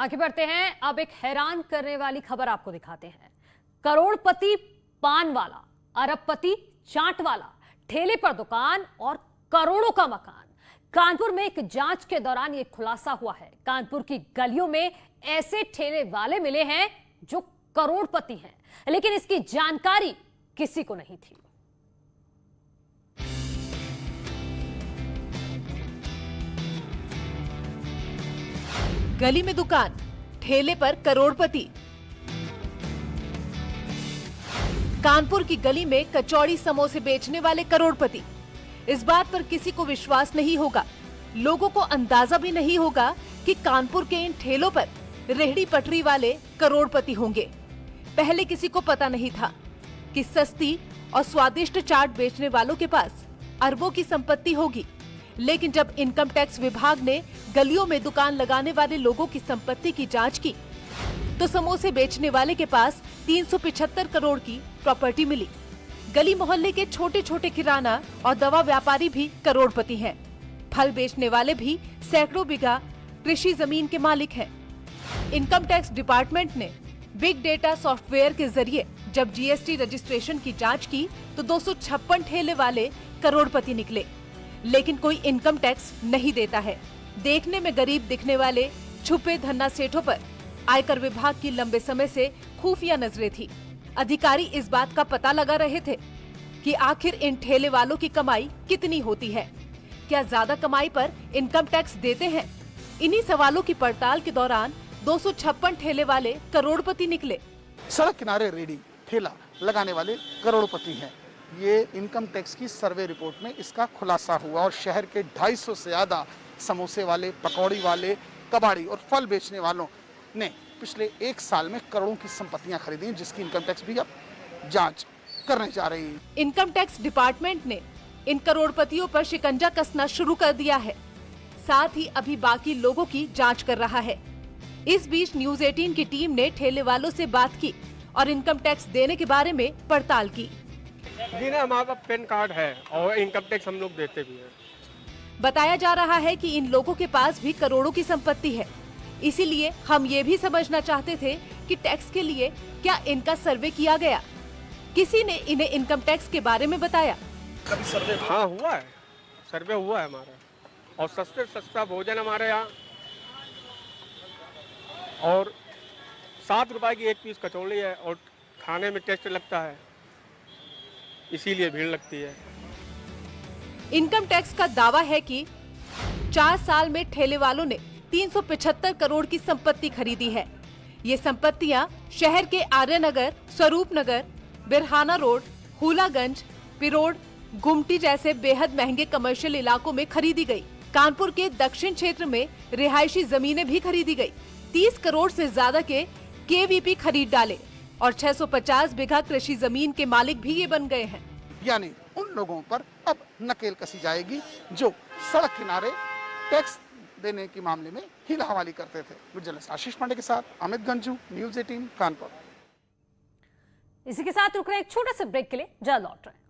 आगे बढ़ते हैं। अब एक हैरान करने वाली खबर आपको दिखाते हैं। करोड़पति पान वाला, अरबपति चाट वाला, ठेले पर दुकान और करोड़ों का मकान। कानपुर में एक जांच के दौरान यह खुलासा हुआ है। कानपुर की गलियों में ऐसे ठेले वाले मिले हैं जो करोड़पति हैं, लेकिन इसकी जानकारी किसी को नहीं थी। गली में दुकान, ठेले पर करोड़पति। कानपुर की गली में कचौड़ी समोसे बेचने वाले करोड़पति। इस बात पर किसी को विश्वास नहीं होगा। लोगों को अंदाजा भी नहीं होगा कि कानपुर के इन ठेलों पर रेहड़ी पटरी वाले करोड़पति होंगे। पहले किसी को पता नहीं था कि सस्ती और स्वादिष्ट चाट बेचने वालों के पास अरबों की संपत्ति होगी। लेकिन जब इनकम टैक्स विभाग ने गलियों में दुकान लगाने वाले लोगों की संपत्ति की जांच की, तो समोसे बेचने वाले के पास 375 करोड़ की प्रॉपर्टी मिली। गली मोहल्ले के छोटे छोटे किराना और दवा व्यापारी भी करोड़पति हैं। फल बेचने वाले भी सैकड़ों बीघा कृषि जमीन के मालिक हैं। इनकम टैक्स डिपार्टमेंट ने बिग डेटा सॉफ्टवेयर के जरिए जब जीएसटी रजिस्ट्रेशन की जांच की, तो 256 ठेले वाले करोड़पति निकले। लेकिन कोई इनकम टैक्स नहीं देता है। देखने में गरीब दिखने वाले छुपे धन्ना सेठों पर आयकर विभाग की लंबे समय से खुफिया नजरें थी। अधिकारी इस बात का पता लगा रहे थे कि आखिर इन ठेले वालों की कमाई कितनी होती है। क्या ज्यादा कमाई पर इनकम टैक्स देते हैं? इन्हीं सवालों की पड़ताल के दौरान 256 ठेले वाले करोड़पति निकले। सड़क किनारे रेडी ठेला लगाने वाले करोड़पति हैं। ये इनकम टैक्स की सर्वे रिपोर्ट में इसका खुलासा हुआ और शहर के 250 से ज्यादा समोसे वाले, पकौड़ी वाले, कबाड़ी और फल बेचने वालों ने पिछले 1 साल में करोड़ों की संपत्तियां खरीदी, जिसकी इनकम टैक्स भी अब जांच करने जा रही है। इनकम टैक्स डिपार्टमेंट ने इन करोड़पतियों पर शिकंजा कसना शुरू कर दिया है। साथ ही अभी बाकी लोगों की जांच कर रहा है। इस बीच न्यूज 18 की टीम ने ठेले वालों से बात की और इनकम टैक्स देने के बारे में पड़ताल की। जी ना, हमारा पैन कार्ड है और इनकम टैक्स हम लोग देते भी हैं। बताया जा रहा है कि इन लोगों के पास भी करोड़ों की संपत्ति है। इसीलिए हम ये भी समझना चाहते थे कि टैक्स के लिए क्या इनका सर्वे किया गया। किसी ने इन्हें इनकम टैक्स के बारे में बताया। कभी सर्वे? हाँ, हुआ है, सर्वे हुआ है हमारा। और सस्ते सस्ता भोजन हमारे यहाँ, और 7 रुपए की 1 पीस कचौड़ी है और खाने में टेस्ट लगता है, इसीलिए भीड़ लगती है। इनकम टैक्स का दावा है कि 4 साल में ठेले वालों ने 375 करोड़ की संपत्ति खरीदी है। ये संपत्तियां शहर के आर्यनगर, स्वरूप नगर, बिरहाना रोड, हुलागंज, पिरोड, गुमटी जैसे बेहद महंगे कमर्शियल इलाकों में खरीदी गई। कानपुर के दक्षिण क्षेत्र में रिहायशी जमीनें भी खरीदी गई। 30 करोड़ से ज्यादा के केवीपी खरीद डाले और 650 बीघा कृषि जमीन के मालिक भी ये बन गए हैं। यानी उन लोगों पर अब नकेल कसी जाएगी जो सड़क किनारे टैक्स देने के मामले में हीला हवाली करते थे। जर्नलिस्ट आशीष पांडे के साथ अमित गंजू, न्यूज 18 कानपुर। इसी के साथ रुक रहे एक छोटे से ब्रेक के लिए, जल्द लौट रहे हैं।